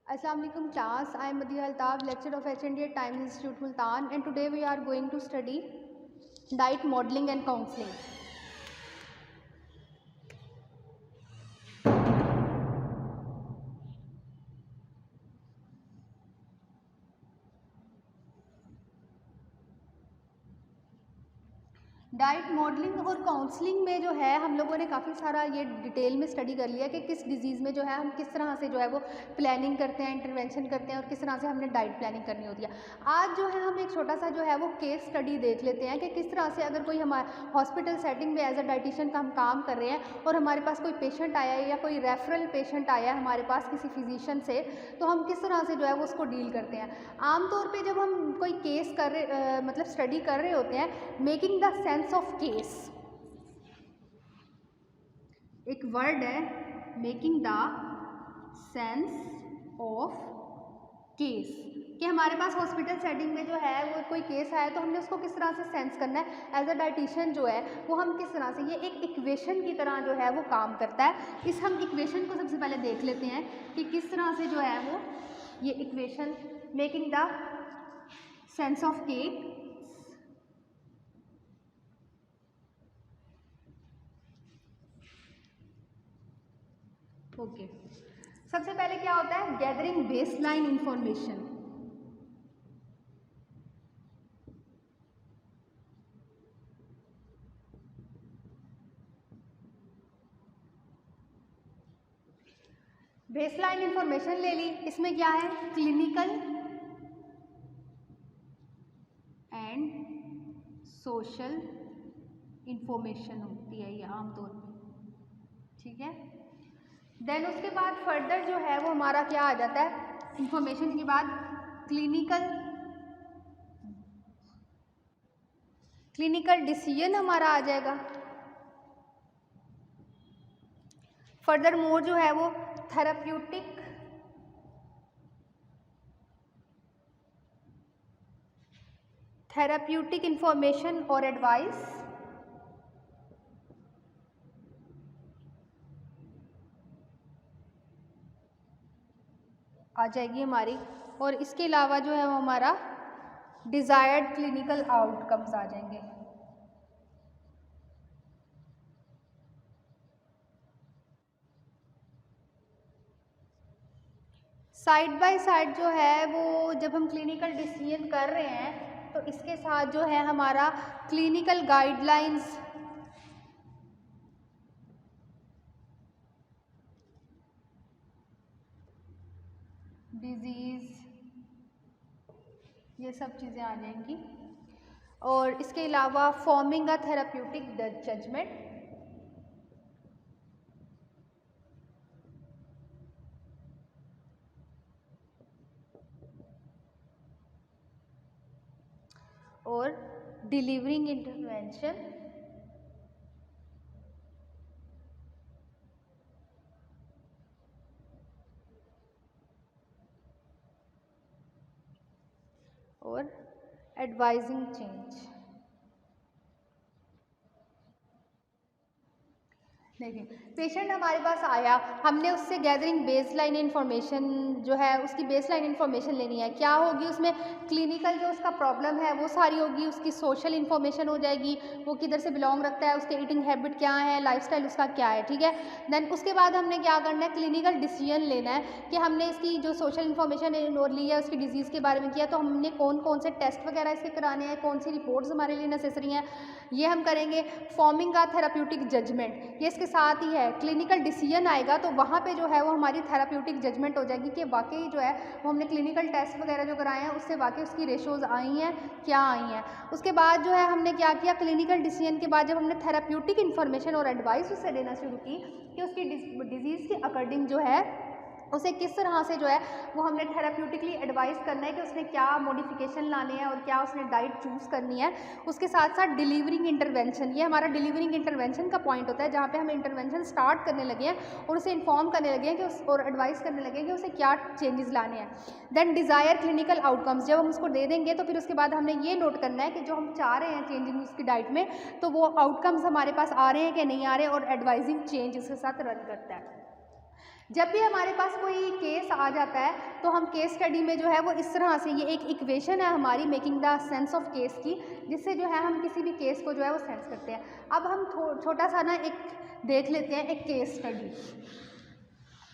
Assalamu alaikum class. I am Madiha Altab, lecturer of HND at Times Institute Multan, and today we are going to study diet modeling and counseling. Diet modelling और counselling में जो है हम लोगों ने काफ़ी सारा ये डिटेल में स्टडी कर लिया कि किस डिजीज़ में जो है हम किस तरह से जो है वो प्लानिंग करते हैं, इंटरवेंशन करते हैं और किस तरह से हमने डाइट प्लानिंग करनी होती है। आज जो है हम एक छोटा सा जो है वो केस स्टडी देख लेते हैं कि किस तरह से अगर कोई हमारे हॉस्पिटल सेटिंग में एज अ डाइटिशियन का हम काम कर रहे हैं और हमारे पास कोई पेशेंट आया है या कोई रेफरल पेशेंट आया है हमारे पास किसी फिजिशियन से, तो हम किस तरह से जो है वो उसको डील करते हैं। आमतौर पर जब हम कोई केस कर रहे मतलब स्टडी कर रहे होते हैं, making the sense of case, एक वर्ड है making the sense of case, कि हमारे पास हॉस्पिटल सेटिंग में जो है वो कोई केस आया तो हमने उसको किस तरह से सेंस करना है। एज अ डाइटिशियन जो है वो हम किस तरह से, ये एक इक्वेशन की तरह जो है वो काम करता है। इस हम इक्वेशन को सबसे पहले देख लेते हैं कि किस तरह से जो है वो ये equation making the sense of cake okay. सबसे पहले क्या होता है, gathering baseline information. Baseline information ले ली, इसमें क्या है, क्लिनिकल एंड सोशल इंफॉर्मेशन होती है ये आमतौर पे, ठीक है। देन उसके बाद फर्दर जो है वो हमारा क्या आ जाता है, इंफॉर्मेशन के बाद क्लिनिकल डिसीजन हमारा आ जाएगा। फर्दर मोर जो है वो थेराप्यूटिक इंफॉर्मेशन और एडवाइस, आ जाएगी हमारी। और इसके अलावा जो है वो हमारा डिज़ायर्ड क्लिनिकल आउटकम्स आ जाएंगे। साइड बाय साइड जो है वो जब हम क्लिनिकल डिसीजन कर रहे हैं तो इसके साथ जो है हमारा क्लिनिकल गाइडलाइंस, डिजीज़, ये सब चीज़ें आ जाएंगी। और इसके अलावा फॉर्मिंग अ थेराप्यूटिक जजमेंट, और डिलीवरिंग इंटरवेंशन, और एडवाइजिंग चेंज। देखिए, पेशेंट हमारे पास आया, हमने उससे गैदरिंग बेसलाइन इन्फॉर्मेशन जो है उसकी बेसलाइन इन्फॉर्मेशन लेनी है। क्या होगी उसमें, क्लिनिकल जो उसका प्रॉब्लम है वो सारी होगी, उसकी सोशल इन्फॉर्मेशन हो जाएगी, वो किधर से बिलोंग रखता है, उसके ईटिंग हैबिट क्या है, लाइफस्टाइल उसका क्या है, ठीक है। देन उसके बाद हमने क्या करना है, क्लिनिकल डिसीजन लेना है कि हमने इसकी जो सोशल इन्फॉर्मेशन और ली है, उसकी डिजीज़ के बारे में किया, तो हमने कौन कौन से टेस्ट वगैरह इसके कराने हैं, कौन सी रिपोर्ट्स हमारे लिए नेसेसरी हैं, ये हम करेंगे। फॉर्मिंग का थेराप्यूटिक जजमेंट, ये इसके साथ ही है। क्लिनिकल डिसीजन आएगा तो वहाँ पे जो है वो हमारी थेराप्यूटिक जजमेंट हो जाएगी कि वाकई जो है वो हमने क्लिनिकल टेस्ट वगैरह जो कराए हैं उससे वाकई उसकी रेशोज़ आई हैं, क्या आई हैं। उसके बाद जो है हमने क्या किया, क्लिनिकल डिसीजन के बाद जब हमने थेराप्यूटिक इन्फॉर्मेशन और एडवाइस उससे देना शुरू की कि उसकी डिजीज़ के अकॉर्डिंग जो है उसे किस तरह से जो है वो हमने थेराप्यूटिकली एडवाइस करना है कि उसने क्या मॉडिफिकेशन लाने हैं और क्या उसने डाइट चूज़ करनी है। उसके साथ साथ डिलीवरिंग इंटरवेंशन, ये हमारा डिलीवरिंग इंटरवेंशन का पॉइंट होता है जहाँ पे हम इंटरवेंशन स्टार्ट करने लगे हैं और उसे इन्फॉर्म करने लगे हैं कि और एडवाइस करने लगे हैं कि उसे क्या चेंजेस लाने हैं। देन डिज़ायर क्लिनिकल आउटकम्स, जब हम उसको दे देंगे तो फिर उसके बाद हमने ये नोट करना है कि जो हम चाह रहे हैं चेंजिंग उसकी डाइट में, तो वो आउटकम्स हमारे पास आ रहे हैं कि नहीं आ रहे, और एडवाइजिंग चेंज इसके साथ रन करता है। जब भी हमारे पास कोई केस आ जाता है तो हम केस स्टडी में जो है वो इस तरह से, ये एक इक्वेशन है हमारी making the sense of case की, जिससे जो है हम किसी भी केस को जो है वो सेंस करते हैं। अब हम छोटा सा ना एक देख लेते हैं एक केस स्टडी।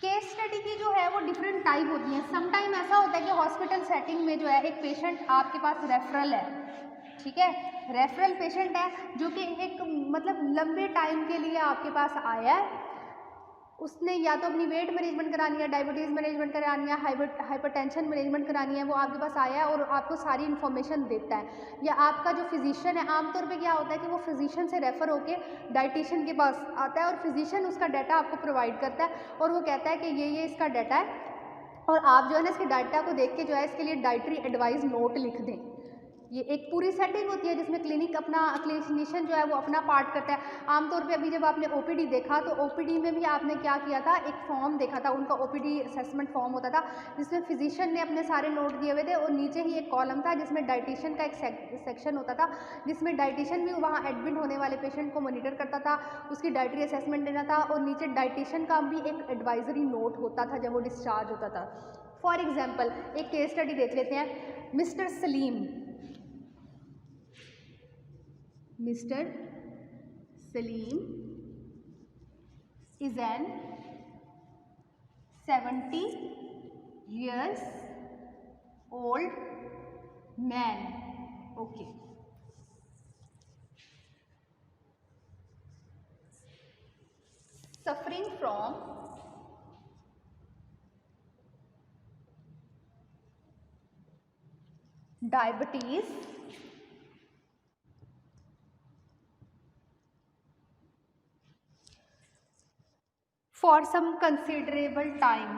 केस स्टडी की जो है वो डिफरेंट टाइप होती हैं। सम टाइम ऐसा होता है कि हॉस्पिटल सेटिंग में जो है एक पेशेंट आपके पास रेफरल है, ठीक है, रेफरल पेशेंट है जो कि एक मतलब लंबे टाइम के लिए आपके पास आया है। उसने या तो अपनी वेट मैनेजमेंट करानी है, डायबिटीज़ मैनेजमेंट करानी है, हाइपरटेंशन मैनेजमेंट करानी है, वो आपके पास आया है और आपको सारी इन्फॉर्मेशन देता है। या आपका जो फिजिशियन है, आमतौर पे क्या होता है कि वो फिजिशियन से रेफ़र होके डाइटिशियन के पास आता है और फिजिशियन उसका डाटा आपको प्रोवाइड करता है और वो कहता है कि ये इसका डाटा है और आप जो है ना इसके डाटा को देख के जो है इसके लिए डाइटरी एडवाइस नोट लिख दें। ये एक पूरी सेटिंग होती है जिसमें क्लिनिशियन जो है वो अपना पार्ट करता है। आमतौर पे अभी जब आपने ओपीडी देखा तो ओपीडी में भी आपने क्या किया था, एक फॉर्म देखा था, उनका ओपीडी असेसमेंट फॉर्म होता था जिसमें फिजिशियन ने अपने सारे नोट दिए हुए थे और नीचे ही एक कॉलम था जिसमें डाइटिशियन का एक सेक्शन होता था, जिसमें डाइटिशियन भी वहाँ एडमिट होने वाले पेशेंट को मॉनिटर करता था, उसकी डाइटरी असेसमेंट देना था और नीचे डाइटिशियन का भी एक एडवाइजरी नोट होता था जब वो डिस्चार्ज होता था। फॉर एग्जाम्पल एक केस स्टडी देख लेते हैं। Mister Salim is an 70 years old man. Okay. Suffering from diabetes for some considerable time.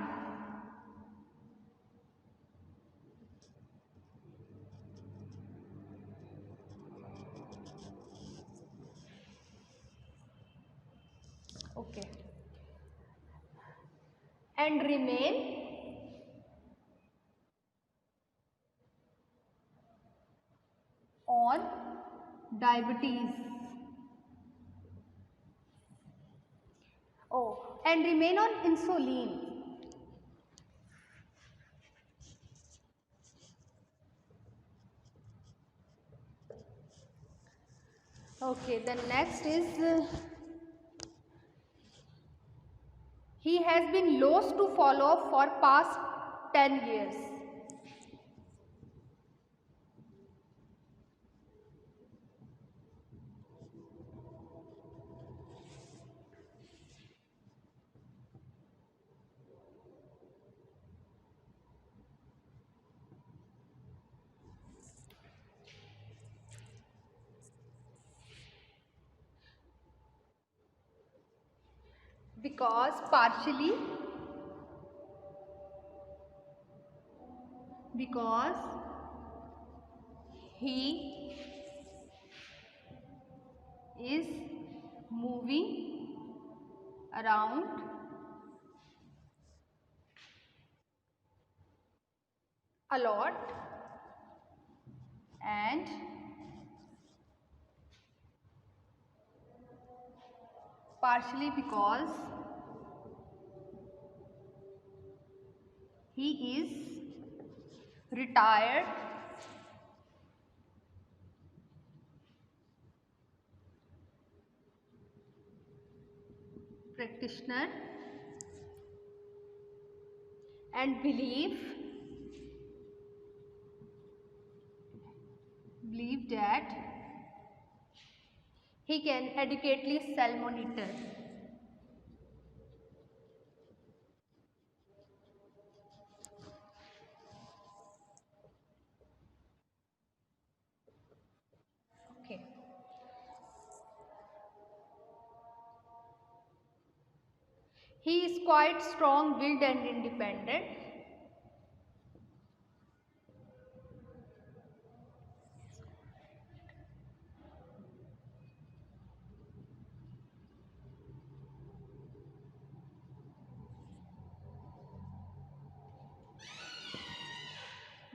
Okay. And remain on diabetes. Oh, and remain on insulin. Okay, the next is he has been lost to follow for past 10 years. Because he is moving around a lot and partially because he is retired practitioner and believe that he can adequately self-monitor. Okay. He is quite strong-willed and independent.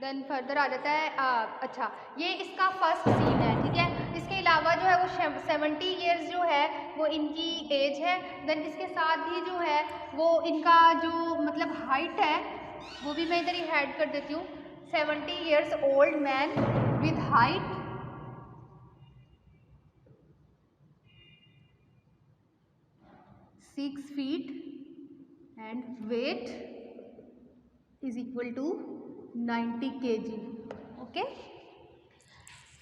Then further आ जाता है अच्छा, ये इसका first scene है, ठीक है। इसके अलावा जो है वो 70 ईयर्स जो है वो इनकी एज है। देन इसके साथ ही जो है वो इनका जो मतलब हाइट है वो भी मैं इधर ही ऐड कर देती हूँ। 70 years old man with height 6 feet and weight is equal to 90 kg। Okay,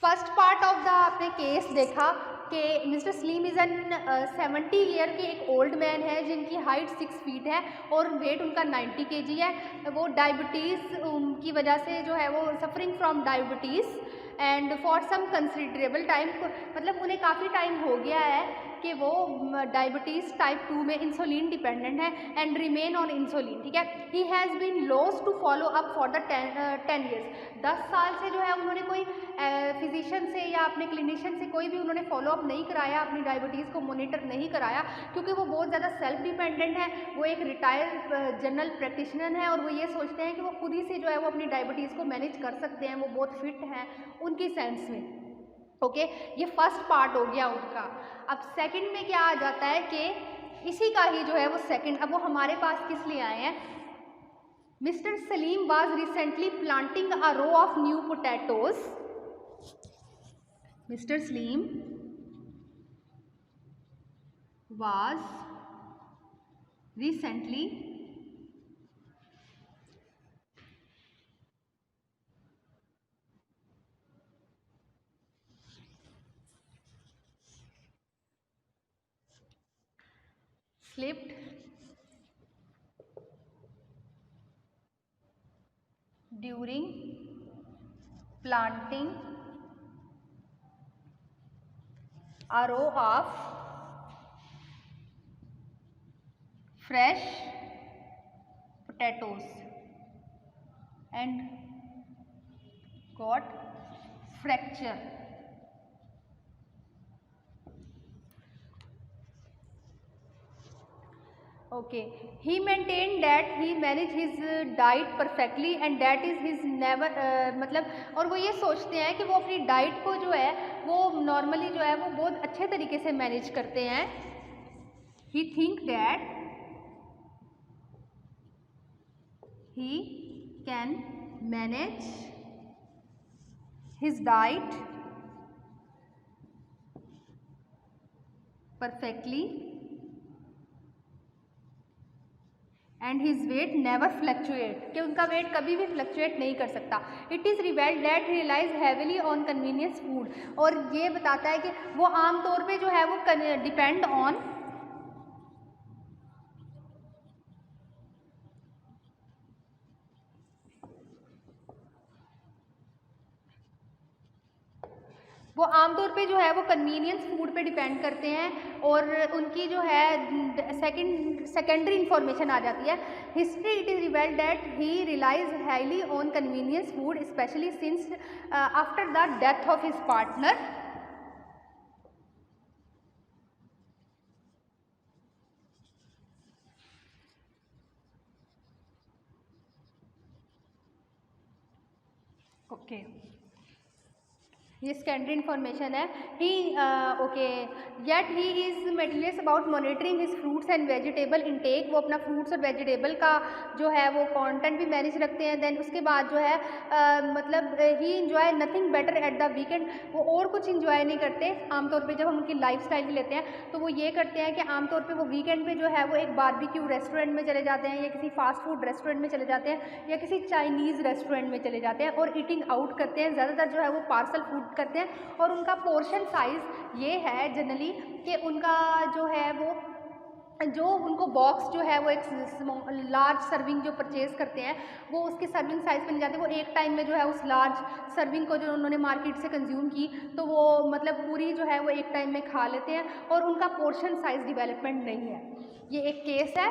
first part of the आपने केस देखा कि mister Salim is an 70 year के एक ओल्ड मैन है जिनकी हाइट 6 फीट है और वेट उनका 90 kg है। वो डायबिटीज़ की वजह से जो है वो suffering from diabetes and for some considerable time, मतलब उन्हें काफ़ी टाइम हो गया है कि वो डायबिटीज़ टाइप 2 में इंसुलिन डिपेंडेंट है एंड रिमेन ऑन इंसुलिन। ठीक है, he has been lost to follow up for the 10 years. 10 साल से जो है उन्होंने कोई फिजिशियन से या अपने क्लिनिशियन से कोई भी उन्होंने फॉलो अप नहीं कराया, अपनी डायबिटीज़ को मोनिटर नहीं कराया, क्योंकि वो बहुत ज़्यादा सेल्फ डिपेंडेंट है। वो एक रिटायर्ड जनरल प्रैक्टिशनर है और वो ये सोचते हैं कि वो खुद ही से जो है वो अपनी डायबिटीज़ को मैनेज कर सकते हैं, वो बहुत फिट हैं उनकी सेंस में। ओके, ये फर्स्ट पार्ट हो गया उनका। अब सेकंड में क्या आ जाता है कि इसी का ही जो है वो सेकंड, अब वो हमारे पास किस लिए आए हैं। Mister Salim was recently planting a row of new potatoes. Mister Salim was recently slipped during planting a row of fresh potatoes and got fracture। Okay, he maintained that he managed his diet perfectly and that is his never मतलब, और वो ये सोचते हैं कि वो अपनी diet को जो है वो नॉर्मली जो है वो बहुत अच्छे तरीके से मैनेज करते हैं। he think that he can manage his diet perfectly and his weight never fluctuate, कि उनका वेट कभी भी फ्लक्चुएट नहीं कर सकता। It is revealed that relies heavily on convenience food, और ये बताता है कि वो आमतौर पे जो है वो डिपेंड ऑन वो आमतौर पे जो है वो कन्वीनियंस फूड पे डिपेंड करते हैं और उनकी जो है सेकेंडरी इंफॉर्मेशन आ जाती है। History it is revealed that he relies highly on convenience food specially since after the death of his partner. Okay, ये सेकेंडरी इन्फॉर्मेशन है। He okay, yet he is meticulous about monitoring his fruits and vegetable intake. वो अपना fruits और vegetable का जो है वो content भी मैनेज रखते हैं। देन उसके बाद जो है मतलब he enjoy nothing better at the weekend. वो और कुछ इंजॉय नहीं करते आमतौर पे। जब हम उनकी लाइफ स्टाइल भी लेते हैं तो वो ये करते हैं कि आमतौर पे वो वीकेंड पे जो है वो एक बारबेक्यू रेस्टोरेंट में चले जाते हैं या किसी फास्ट फूड रेस्टोरेंट में चले जाते हैं या किसी चाइनीज़ रेस्टोरेंट में चले जाते हैं और ईटिंग आउट करते हैं। ज़्यादातर जो है वो पार्सल फूड करते हैं और उनका पोर्शन साइज़ ये है जनरली कि उनका जो है वो जो उनको बॉक्स जो है वो एक लार्ज सर्विंग जो परचेज़ करते हैं वो उसके सर्विंग साइज़ पे नहीं जाते। वो एक टाइम में जो है उस लार्ज सर्विंग को जो उन्होंने मार्केट से कंज्यूम की तो वो मतलब पूरी जो है वो एक टाइम में खा लेते हैं और उनका पोर्शन साइज़ डेवलपमेंट नहीं है। ये एक केस है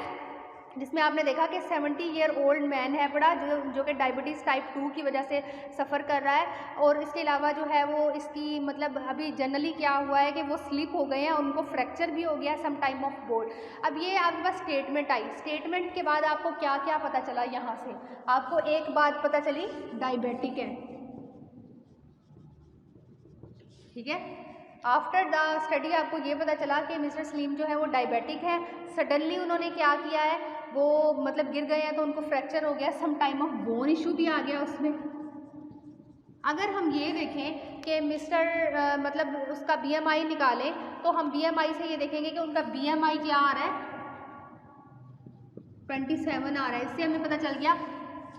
जिसमें आपने देखा कि 70 ईयर ओल्ड मैन है बड़ा जो कि डायबिटीज़ टाइप 2 की वजह से सफ़र कर रहा है और इसके अलावा जो है वो इसकी मतलब अभी जनरली क्या हुआ है कि वो स्लिप हो गए हैं, उनको फ्रैक्चर भी हो गया सम टाइम ऑफ बोर्ड। अब ये आपके पास स्टेटमेंट आई, स्टेटमेंट के बाद आपको क्या क्या पता चला। यहाँ से आपको एक बात पता चली, डायबिटिक है, ठीक है। आफ्टर द स्टडी आपको ये पता चला कि मिस्टर सलीम जो है वो डायबिटिक है। सडनली उन्होंने क्या किया है, वो मतलब गिर गए हैं तो उनको फ्रैक्चर हो गया, some time of bone issue भी आ गया उसमें। अगर हम ये देखें कि मिस्टर मतलब उसका BMI निकालें तो हम BMI से ये देखेंगे कि उनका BMI क्या आ रहा है, 27 आ रहा है। इससे हमें पता चल गया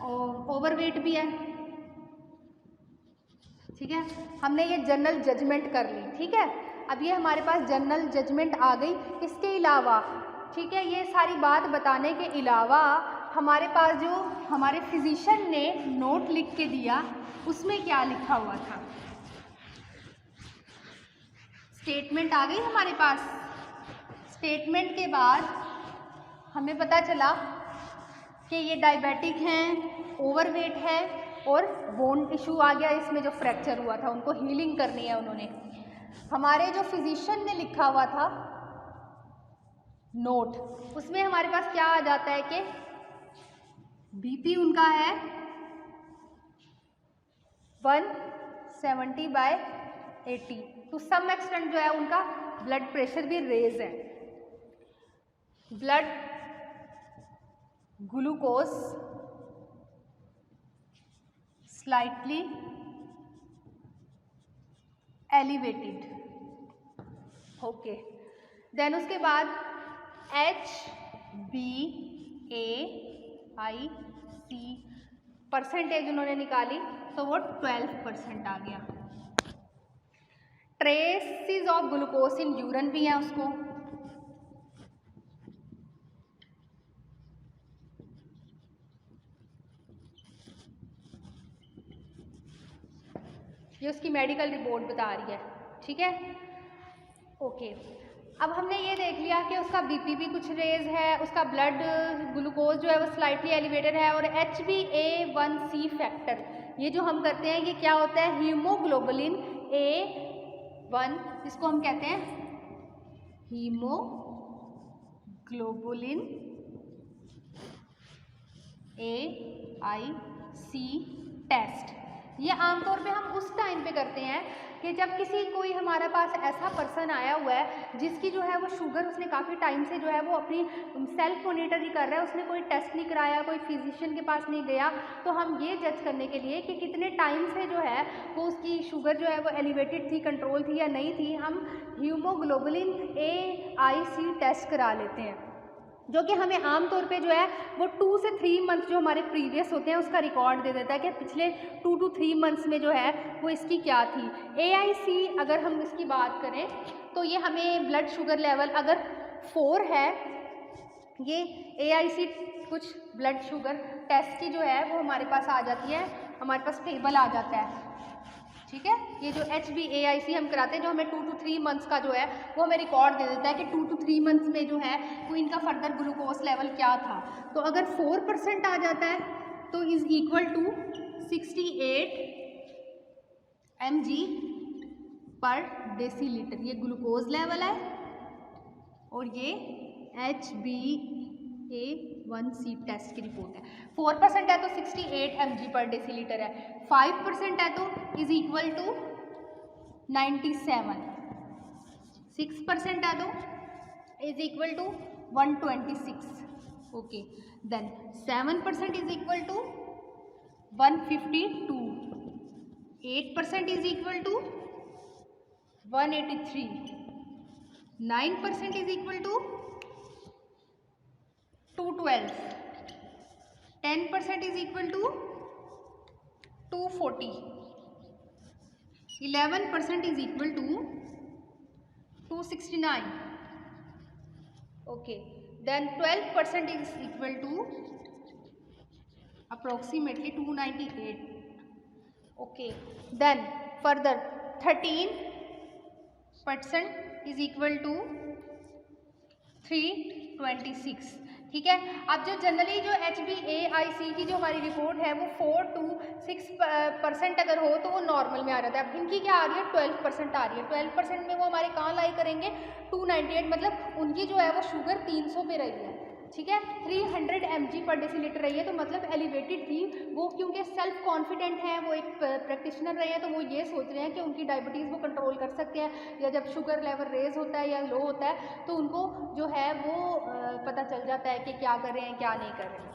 और ओवरवेट भी है। ठीक है, हमने ये जनरल जजमेंट कर ली। ठीक है, अब ये हमारे पास जनरल जजमेंट आ गई। इसके अलावा ठीक है, ये सारी बात बताने के अलावा हमारे पास जो हमारे फिजिशियन ने नोट लिख के दिया उसमें क्या लिखा हुआ था, स्टेटमेंट आ गई हमारे पास। स्टेटमेंट के बाद हमें पता चला कि ये डायबिटिक हैं, ओवरवेट है और बोन इशू आ गया, इसमें जो फ्रैक्चर हुआ था उनको हीलिंग करनी है उन्होंने। हमारे जो फिजिशियन ने लिखा हुआ था नोट, उसमें हमारे पास क्या आ जाता है कि BP उनका है 170/80। टू सम एक्सटेंट जो है उनका ब्लड प्रेशर भी रेज है। Blood glucose slightly elevated. Okay, then उसके बाद HbA1c परसेंटेज उन्होंने निकाली तो वो 12% आ गया। Traces of glucose in urine भी है उसको। ये उसकी मेडिकल रिपोर्ट बता रही है। ठीक है, ओके। अब हमने ये देख लिया कि उसका BP भी कुछ रेज है, उसका ब्लड ग्लूकोज जो है वो स्लाइटली एलिवेटेड है और HbA1c फैक्टर, ये जो हम करते हैं ये क्या होता है, हीमोग्लोबुलिन A1, जिसको हम कहते हैं हीमोग्लोबुलिन AIC टेस्ट। ये आमतौर पे हम उस टाइम पे करते हैं कि जब कोई हमारे पास ऐसा पर्सन आया हुआ है जिसकी जो है वो शुगर, उसने काफ़ी टाइम से जो है वो अपनी सेल्फ मॉनिटर ही कर रहा है, उसने कोई टेस्ट नहीं कराया, कोई फिजिशियन के पास नहीं गया, तो हम ये जज करने के लिए कि कितने टाइम से जो है वो उसकी शुगर जो है वो एलिवेटेड थी, कंट्रोल थी या नहीं थी, हम हीमोग्लोबुलिन AIC टेस्ट करा लेते हैं, जो कि हमें आम तौर पे जो है वो 2 से 3 मंथ जो हमारे प्रीवियस होते हैं उसका रिकॉर्ड दे देता है कि पिछले 2 to 3 मंथ्स में जो है वो इसकी क्या थी। AIC अगर हम इसकी बात करें तो ये हमें ब्लड शुगर लेवल अगर 4 है, ये AIC कुछ ब्लड शुगर टेस्ट की जो है वो हमारे पास आ जाती है, हमारे पास टेबल आ जाता है। ठीक है, ये जो HbA1c हम कराते हैं जो हमें 2 to 3 मंथ्स का जो है वो हमें रिकॉर्ड दे देता है कि 2 to 3 मंथ्स में जो है वो इनका फर्दर ग्लूकोज लेवल क्या था। तो अगर 4% आ जाता है तो इज़ इक्वल टू 68 mg/डेसीलीटर, ये ग्लूकोज लेवल है और ये HbA1c टेस्ट की रिपोर्ट है। 4% है तो 68 mg/डेसीलीटर है, 5% है तो इज इक्वल टू 97, 6% है तो is equal to 126। Okay, then 7% is equal to 152, 8% is equal to 183, 9% is equal to 212, 10% is equal to 240, 11% is equal to 269, okay, then 12% is equal to approximately 298, okay, then further 13% is equal to 326। ठीक है, अब जो generally जो HbA1c की जो हमारी report है वो 4 to 6% अगर हो तो वो नॉर्मल में आ जाता है। अब इनकी क्या आ रही है, 12% आ रही है। 12% में वो हमारे कहाँ लाई करेंगे, 298, मतलब उनकी जो है वो शुगर 300 पे रही है। ठीक है, 300 mg पर डेसीलीटर रही है, तो मतलब एलिवेटेड थी वो, क्योंकि सेल्फ कॉन्फिडेंट है, वो एक प्रैक्टिशनर रहे हैं, तो वो ये सोच रहे हैं कि उनकी डायबिटीज़ वो कंट्रोल कर सकते हैं, या जब शुगर लेवल रेज होता है या लो होता है तो उनको जो है वो पता चल जाता है कि क्या कर रहे हैं क्या नहीं कर रहे हैं।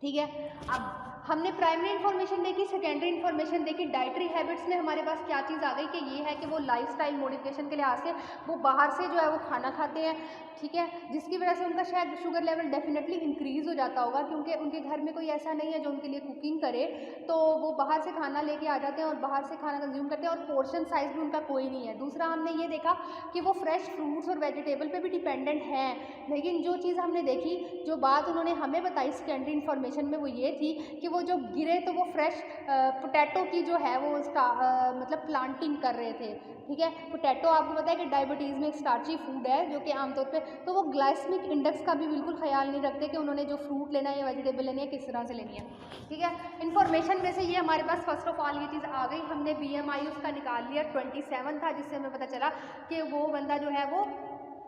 ठीक है, अब हमने प्राइमरी इन्फॉर्मेशन देखी, सेकेंडरी इन्फॉर्मेशन देखी। डाइटरी हैबिट्स में हमारे पास क्या चीज़ आ गई कि ये है कि वो लाइफस्टाइल मॉडिफिकेशन के लिहाज से वो बाहर से जो है वो खाना खाते हैं, ठीक है, जिसकी वजह से उनका शायद शुगर लेवल डेफिनेटली इंक्रीज़ हो जाता होगा, क्योंकि उनके घर में कोई ऐसा नहीं है जो उनके लिए कुकिंग करे, तो वो बाहर से खाना लेके आ जाते हैं और बाहर से खाना कंज्यूम करते हैं, और पोर्शन साइज़ भी उनका कोई नहीं है। दूसरा हमने ये देखा कि वो फ्रेश फ्रूट्स और वेजिटेबल पे भी डिपेंडेंट हैं, लेकिन जो चीज़ हमने देखी, जो बात उन्होंने हमें बताई सेकेंडरी इन्फॉर्मेशन में, वो ये थी कि वो जो गिरे तो वो फ्रेश पोटैटो की जो है वो मतलब प्लांटिंग कर रहे थे। ठीक है, पोटैटो आपको पता है कि डायबिटीज़ में एक स्टार्ची फूड है जो कि आमतौर पे, तो वो ग्लाइसेमिक इंडेक्स का भी बिल्कुल ख्याल नहीं रखते कि उन्होंने जो फ्रूट लेना है या वेजिटेबल लेनी है किस तरह से लेनी है। ठीक है, इन्फॉर्मेशन में से ये हमारे पास फर्स्ट ऑफ ऑल ये चीज़ आ गई, हमने BMI उसका निकाल लिया, 27 था, जिससे हमें पता चला कि वो बंदा जो है वो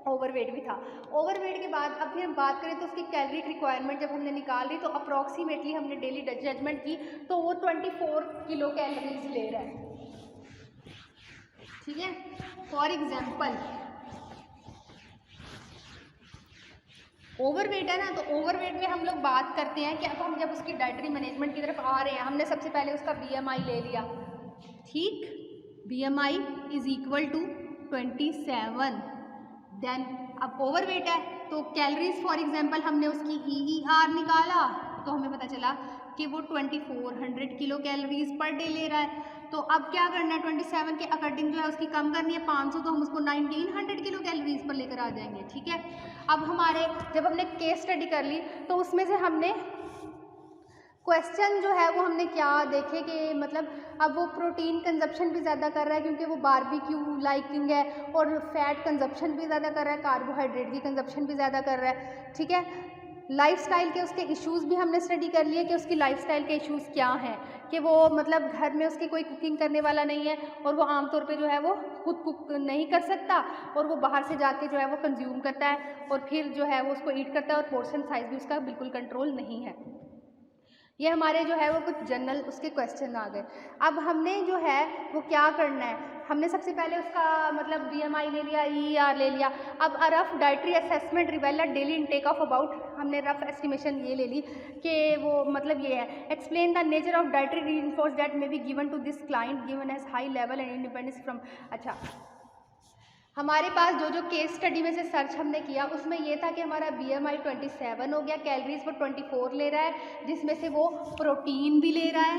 ओवरवेट भी था। ओवरवेट के बाद अब फिर हम बात करें तो उसकी कैलोरी रिक्वायरमेंट जब हमने निकाल ली तो अप्रॉक्सीमेटली हमने डेली जजमेंट की तो वो 24 किलो कैलोरीज ले रहा है। ठीक है, फॉर एग्जाम्पल ओवरवेट है ना, तो ओवरवेट में हम लोग बात करते हैं कि अब हम जब उसकी डाइटरी मैनेजमेंट की तरफ आ रहे हैं, हमने सबसे पहले उसका BMI ले लिया, ठीक, BMI is equal to 27, then अब ओवरवेट है तो कैलोरीज फॉर एग्जांपल हमने उसकी EER निकाला तो हमें पता चला कि वो 2400 किलो कैलोरीज पर डे ले रहा है। तो अब क्या करना है, 27 के अकॉर्डिंग जो है उसकी कम करनी है 500, तो हम उसको 1900 किलो कैलोरीज पर लेकर आ जाएंगे। ठीक है, अब हमारे जब हमने केस स्टडी कर ली तो उसमें से हमने क्वेश्चन जो है वो हमने क्या देखे कि मतलब अब वो प्रोटीन कंजप्शन भी ज़्यादा कर रहा है क्योंकि वो बारबेक्यू लाइकिंग है, और फैट कंजप्शन भी ज़्यादा कर रहा है, कार्बोहाइड्रेट की कंजप्शन भी ज़्यादा कर रहा है। ठीक है, लाइफस्टाइल के उसके इश्यूज़ भी हमने स्टडी कर लिए कि उसकी लाइफस्टाइल के इश्यूज़ क्या हैं, कि वो मतलब घर में उसकी कोई कुकिंग करने वाला नहीं है और वो आमतौर पे जो है वो खुद कुक नहीं कर सकता और वो बाहर से जाके जो है वो कंज्यूम करता है और फिर जो है वो उसको ईट करता है और पोर्शन साइज़ भी उसका बिल्कुल कंट्रोल नहीं है। ये हमारे जो है वो कुछ जनरल उसके क्वेश्चन आ गए। अब हमने जो है वो क्या करना है, हमने सबसे पहले उसका मतलब BMI ले लिया, EER ले लिया। अब rough dietary assessment reveal daily intake of about, हमने रफ एस्टिमेशन ये ले ली कि वो मतलब ये है, explain the nature of dietary reinforce that may be given to this client given as high level and independence from. अच्छा, हमारे पास जो जो केस स्टडी में से सर्च हमने किया उसमें ये था कि हमारा BMI 27 हो गया, कैलोरीज वो 24 ले रहा है, जिसमें से वो प्रोटीन भी ले रहा है,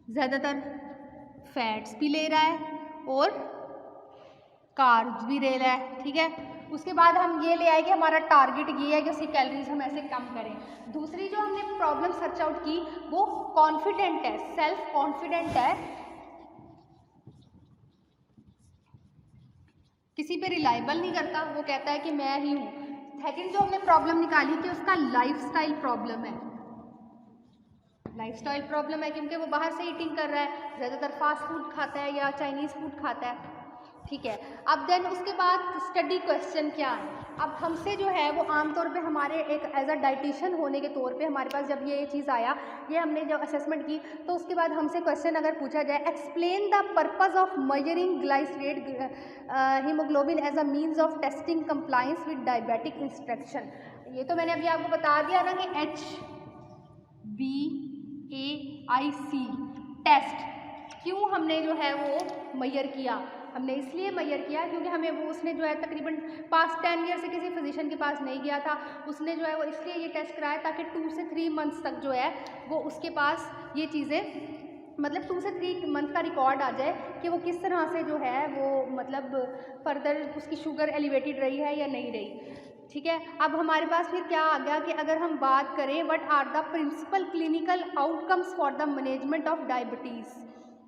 ज़्यादातर फैट्स भी ले रहा है और कार्ब्स भी ले रहा है। ठीक है, उसके बाद हम ये ले आए कि हमारा टारगेट ये है कि उसकी कैलोरीज हम ऐसे कम करें। दूसरी जो हमने प्रॉब्लम सर्च आउट की वो कॉन्फिडेंट है, सेल्फ कॉन्फिडेंट है, किसी पे रिलायबल नहीं करता, वो कहता है कि मैं ही हूँ। सेकंड जो हमने प्रॉब्लम निकाली कि उसका लाइफस्टाइल प्रॉब्लम है, लाइफस्टाइल प्रॉब्लम है क्योंकि वो बाहर से ईटिंग कर रहा है, ज़्यादातर फास्ट फूड खाता है या चाइनीज़ फूड खाता है। ठीक है, अब देन उसके बाद स्टडी क्वेश्चन क्या है। अब हमसे जो है वो आमतौर पे हमारे एक एज अ डाइटिशियन होने के तौर पे हमारे पास जब ये चीज़ आया, ये हमने जब असेसमेंट की तो उसके बाद हमसे क्वेश्चन अगर पूछा जाए, explain the purpose of measuring glycated haemoglobin as a means of testing compliance with diabetic instruction. ये तो मैंने अभी आपको बता दिया ना कि HbA1c टेस्ट क्यों हमने जो है वो मेजर किया, हमने इसलिए मेजर किया क्योंकि हमें वो उसने जो है तकरीबन पास्ट 10 ईयर से किसी फिजिशियन के पास नहीं गया था, उसने जो है वो इसलिए ये टेस्ट कराया ताकि 2 से 3 मंथ्स तक जो है वो उसके पास ये चीज़ें मतलब 2 से 3 मंथ का रिकॉर्ड आ जाए कि वो किस तरह से जो है वो मतलब फर्दर उसकी शुगर एलिवेटेड रही है या नहीं रही। ठीक है, अब हमारे पास फिर क्या आ गया कि अगर हम बात करें what are the principal clinical outcomes for the management of diabetes,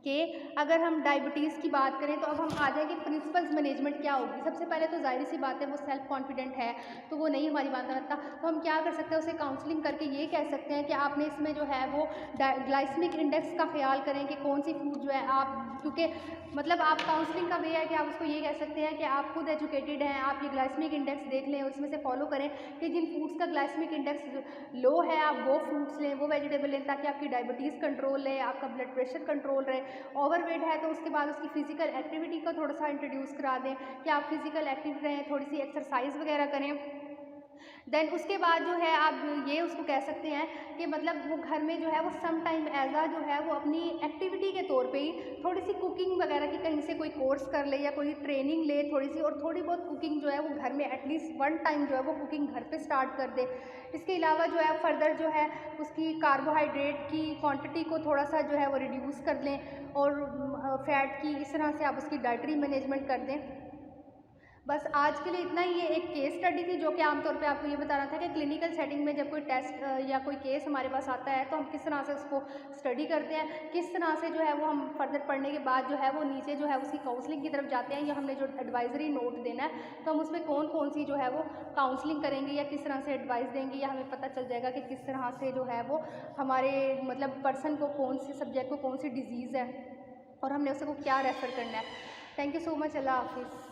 कि अगर हम डायबिटीज़ की बात करें तो अब हम आ जाए कि प्रिंसिपल्स मैनेजमेंट क्या होगी। सबसे पहले तो ज़ाहिर सी बात है वो सेल्फ कॉन्फिडेंट है तो वो नहीं हमारी बात रखता, तो हम क्या कर सकते हैं, उसे काउंसलिंग करके ये कह सकते हैं कि आपने इसमें जो है वो ग्लाइसेमिक इंडेक्स का ख्याल करें कि कौन सी फूड जो है आप, क्योंकि मतलब आप काउंसलिंग का वे है कि आप उसको ये कह सकते हैं कि आप खुद एजुकेटेड हैं, आप ये ग्लाइसेमिक इंडेक्स देख लें, उसमें से फॉलो करें कि जिन फूड्स का ग्लाइसेमिक इंडेक्स लो है आप वो फ्रूट्स लें, वो वेजिटेबल लें, ताकि आपकी डायबिटीज़ कंट्रोल रहे, आपका ब्लड प्रेशर कंट्रोल रहे। ओवरवेट है तो उसके बाद उसकी फ़िज़िकल एक्टिविटी को थोड़ा सा इंट्रोड्यूस करा दें कि आप फिज़िकल एक्टिव रहें, थोड़ी सी एक्सरसाइज वगैरह करें। देन उसके बाद जो है आप ये उसको कह सकते हैं कि मतलब वो घर में जो है वो सम टाइम एज़ जो है वो अपनी एक्टिविटी के तौर पे ही थोड़ी सी कुकिंग वगैरह की कहीं से कोई कोर्स कर ले या कोई ट्रेनिंग ले थोड़ी सी, और थोड़ी बहुत कुकिंग जो है वो घर में एटलीस्ट वन टाइम जो है वो कुकिंग घर पे स्टार्ट कर दे। इसके अलावा जो है फर्दर जो है उसकी कार्बोहाइड्रेट की क्वांटिटी को थोड़ा सा जो है वो रिड्यूस कर लें, और फैट की इस तरह से आप उसकी डाइटरी मैनेजमेंट कर दें। बस आज के लिए इतना ही। ये एक केस स्टडी थी जो कि आमतौर पे आपको ये बताना था कि क्लिनिकल सेटिंग में जब कोई टेस्ट या कोई केस हमारे पास आता है तो हम किस तरह से उसको स्टडी करते हैं, किस तरह से जो है वो हम फर्दर पढ़ने के बाद जो है वो नीचे जो है उसकी काउंसलिंग की तरफ जाते हैं, या हमने जो एडवाइजरी नोट देना है तो हम उसमें कौन कौन सी जो है वो काउंसलिंग करेंगे या किस तरह से एडवाइस देंगे, या हमें पता चल जाएगा कि किस तरह से जो है वो हमारे मतलब पर्सन को कौन से सब्जेक्ट को कौन सी डिजीज़ है और हमने उसको क्या रेफ़र करना है। Thank you so much. अल्लाह हाफिज़।